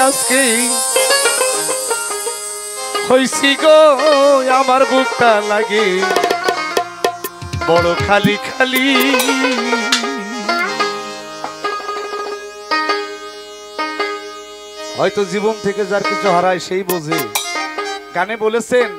আজকে হইছি গো আমার বুকটা লাগে বড় খালি খালি। হয়তো জীবন থেকে যার কিছু হারায় সেই বোঝে। গানে বলেছেন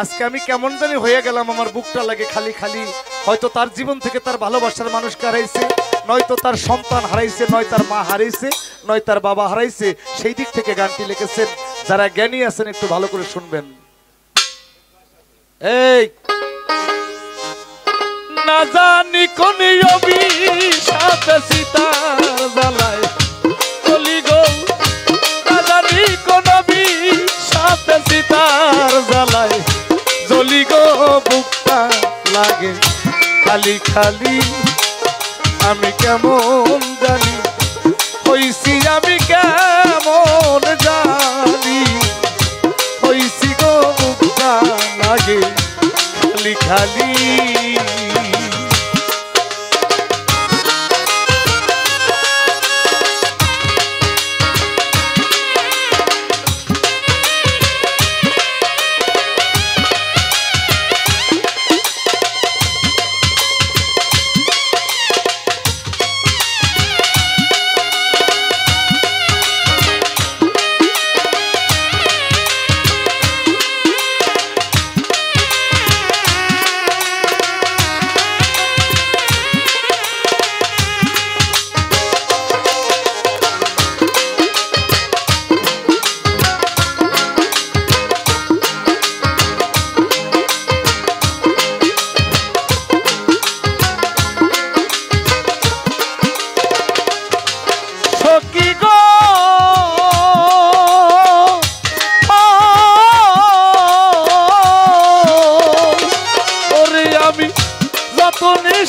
আজকে আমি কেমন জানি হয়ে গেলাম, আমার বুকটা লাগে খালি খালি। হয়তো তার জীবন থেকে তার ভালোবাসার মানুষকে হারাইছে, নয়তো তার সন্তান হারাইছে, নয় তার মা হারাইছে, নয় তার বাবা হারাইছে। সেই দিক থেকে গানটি লিখেছেন। যারা জ্ঞানী আছেন একটু ভালো করে শুনবেন। এই না জানি কোন অভিশাপ সীতার জ্বালায় চলি গো, না জানি কোন অভিশাপ সীতার জ্বালায় জ্বলি গো, বুকটা লাগে খালি খালি। আমি কেমন জানি হইছি, আমি কেমন জানি হইছি গো, বুকটা লাগে খালি খালি।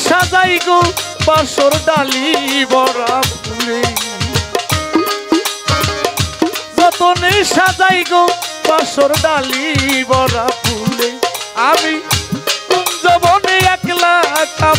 সাজাই গো বাসর ডালি বড়া ফুলে, যতনে সাজাই গো বাসর ডালি বড়া ফুলে। আমি কুঞ্জবনে একলা কাম